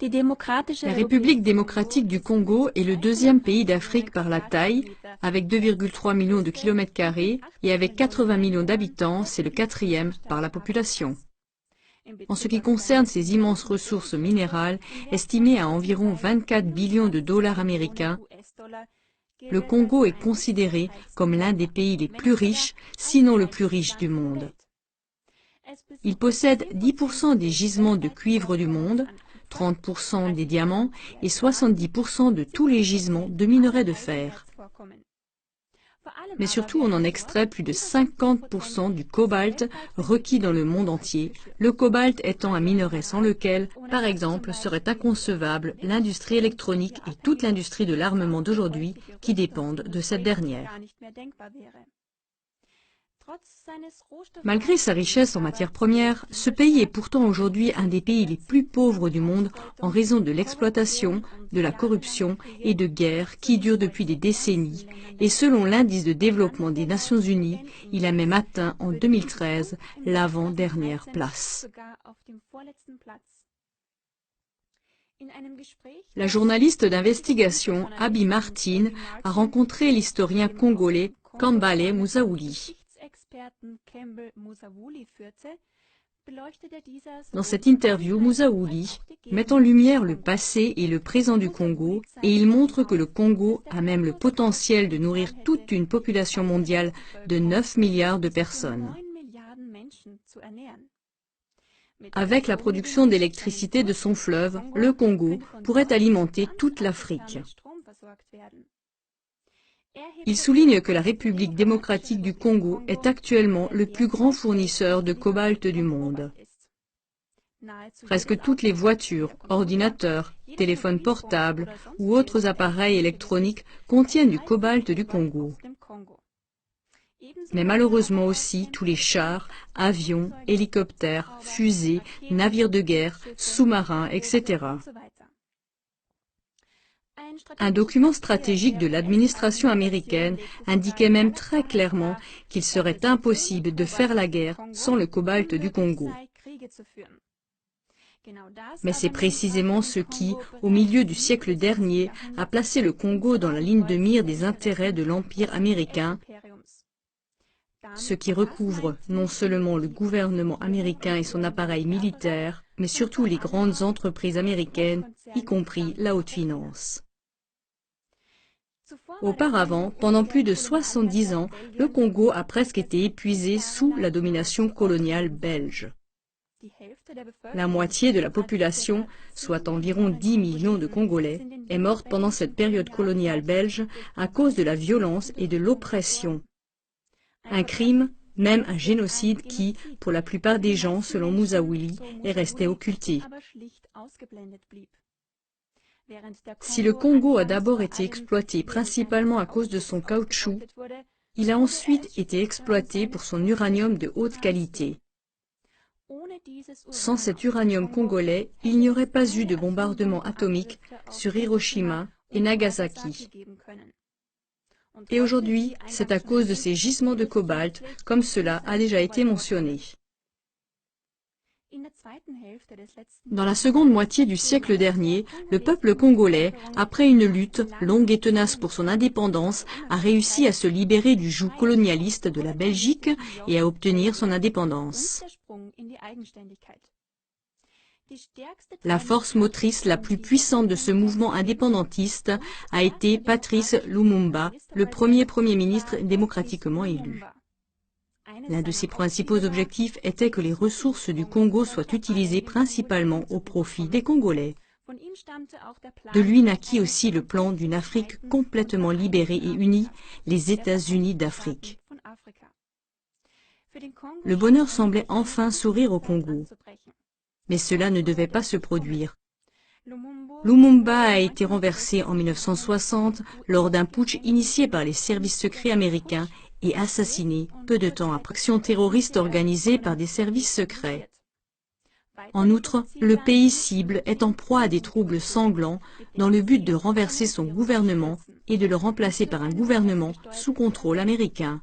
La République démocratique du Congo est le deuxième pays d'Afrique par la taille, avec 2,3 millions de kilomètres carrés, et avec 80 millions d'habitants, c'est le quatrième par la population. En ce qui concerne ses immenses ressources minérales, estimées à environ 24 billions de dollars américains, le Congo est considéré comme l'un des pays les plus riches, sinon le plus riche du monde. Il possède 10% des gisements de cuivre du monde, 30% des diamants et 70% de tous les gisements de minerais de fer. Mais surtout, on en extrait plus de 50% du cobalt requis dans le monde entier, le cobalt étant un minerai sans lequel, par exemple, serait inconcevable l'industrie électronique et toute l'industrie de l'armement d'aujourd'hui qui dépendent de cette dernière. Malgré sa richesse en matières premières, ce pays est pourtant aujourd'hui un des pays les plus pauvres du monde en raison de l'exploitation, de la corruption et de guerres qui durent depuis des décennies. Et selon l'indice de développement des Nations Unies, il a même atteint en 2013 l'avant-dernière place. La journaliste d'investigation Abby Martin a rencontré l'historien congolais Kambale Musaouli. Dans cette interview, Musaouli met en lumière le passé et le présent du Congo et il montre que le Congo a même le potentiel de nourrir toute une population mondiale de 9 milliards de personnes. Avec la production d'électricité de son fleuve, le Congo pourrait alimenter toute l'Afrique. Il souligne que la République démocratique du Congo est actuellement le plus grand fournisseur de cobalt du monde. Presque toutes les voitures, ordinateurs, téléphones portables ou autres appareils électroniques contiennent du cobalt du Congo. Mais malheureusement aussi tous les chars, avions, hélicoptères, fusées, navires de guerre, sous-marins, etc. Un document stratégique de l'administration américaine indiquait même très clairement qu'il serait impossible de faire la guerre sans le cobalt du Congo. Mais c'est précisément ce qui, au milieu du siècle dernier, a placé le Congo dans la ligne de mire des intérêts de l'Empire américain, ce qui recouvre non seulement le gouvernement américain et son appareil militaire, mais surtout les grandes entreprises américaines, y compris la haute finance. Auparavant, pendant plus de 70 ans, le Congo a presque été épuisé sous la domination coloniale belge. La moitié de la population, soit environ 10 millions de Congolais, est morte pendant cette période coloniale belge à cause de la violence et de l'oppression. Un crime, même un génocide qui, pour la plupart des gens, selon Musaouli, est resté occulté. Si le Congo a d'abord été exploité principalement à cause de son caoutchouc, il a ensuite été exploité pour son uranium de haute qualité. Sans cet uranium congolais, il n'y aurait pas eu de bombardement atomique sur Hiroshima et Nagasaki. Et aujourd'hui, c'est à cause de ces gisements de cobalt, comme cela a déjà été mentionné. Dans la seconde moitié du siècle dernier, le peuple congolais, après une lutte longue et tenace pour son indépendance, a réussi à se libérer du joug colonialiste de la Belgique et à obtenir son indépendance. La force motrice la plus puissante de ce mouvement indépendantiste a été Patrice Lumumba, le premier Premier ministre démocratiquement élu. L'un de ses principaux objectifs était que les ressources du Congo soient utilisées principalement au profit des Congolais. De lui naquit aussi le plan d'une Afrique complètement libérée et unie, les États-Unis d'Afrique. Le bonheur semblait enfin sourire au Congo. Mais cela ne devait pas se produire. Lumumba a été renversé en 1960 lors d'un putsch initié par les services secrets américains et assassiné peu de temps après action terroriste organisée par des services secrets. En outre, le pays cible est en proie à des troubles sanglants dans le but de renverser son gouvernement et de le remplacer par un gouvernement sous contrôle américain.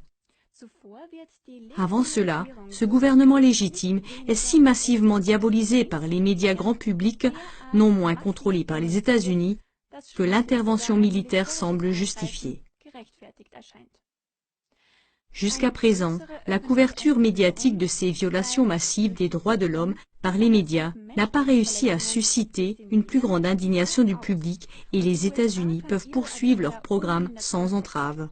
Avant cela, ce gouvernement légitime est si massivement diabolisé par les médias grand public, non moins contrôlés par les États-Unis, que l'intervention militaire semble justifiée. Jusqu'à présent, la couverture médiatique de ces violations massives des droits de l'homme par les médias n'a pas réussi à susciter une plus grande indignation du public et les États-Unis peuvent poursuivre leur programme sans entrave.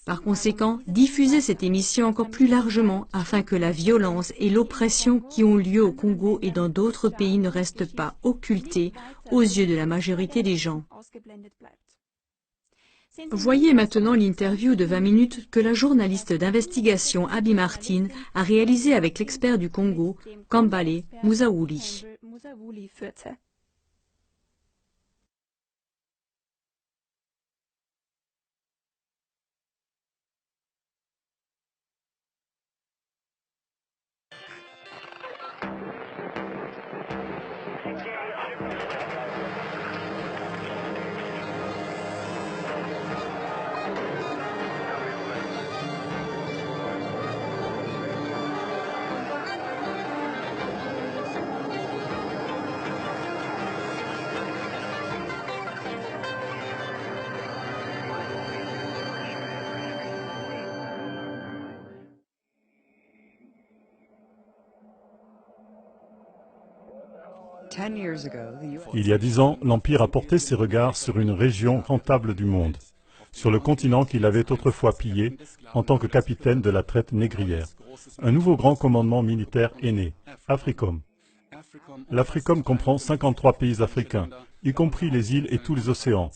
Par conséquent, diffusez cette émission encore plus largement afin que la violence et l'oppression qui ont lieu au Congo et dans d'autres pays ne restent pas occultées aux yeux de la majorité des gens. Voyez maintenant l'interview de 20 minutes que la journaliste d'investigation Abby Martin a réalisée avec l'expert du Congo, Kambale Musaouli. Il y a 10 ans, l'Empire a porté ses regards sur une région rentable du monde, sur le continent qu'il avait autrefois pillé en tant que capitaine de la traite négrière. Un nouveau grand commandement militaire est né, AFRICOM. L'AFRICOM comprend 53 pays africains, y compris les îles et tous les océans.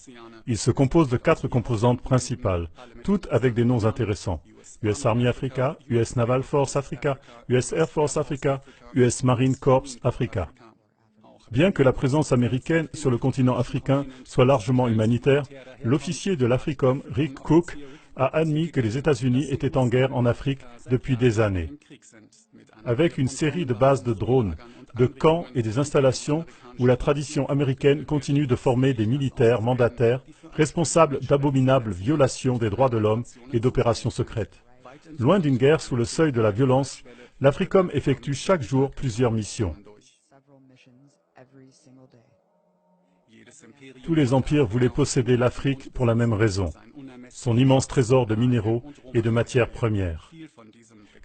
Il se compose de 4 composantes principales, toutes avec des noms intéressants. US Army Africa, US Naval Force Africa, US Air Force Africa, US Marine Corps Africa. Bien que la présence américaine sur le continent africain soit largement humanitaire, l'officier de l'AFRICOM, Rick Cook, a admis que les États-Unis étaient en guerre en Afrique depuis des années. Avec une série de bases de drones, de camps et des installations où la tradition américaine continue de former des militaires mandataires responsables d'abominables violations des droits de l'homme et d'opérations secrètes. Loin d'une guerre sous le seuil de la violence, l'AFRICOM effectue chaque jour plusieurs missions. Tous les empires voulaient posséder l'Afrique pour la même raison, son immense trésor de minéraux et de matières premières.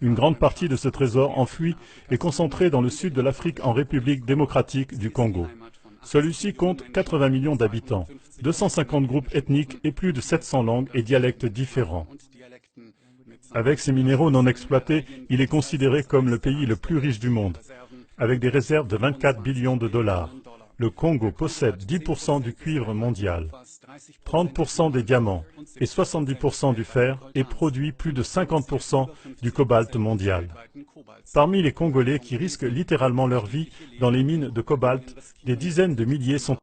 Une grande partie de ce trésor enfoui est concentrée dans le sud de l'Afrique en République démocratique du Congo. Celui-ci compte 80 millions d'habitants, 250 groupes ethniques et plus de 700 langues et dialectes différents. Avec ces minéraux non exploités, il est considéré comme le pays le plus riche du monde, avec des réserves de 24 billions de dollars. Le Congo possède 10% du cuivre mondial, 30% des diamants et 70% du fer et produit plus de 50% du cobalt mondial. Parmi les Congolais qui risquent littéralement leur vie dans les mines de cobalt, des dizaines de milliers sont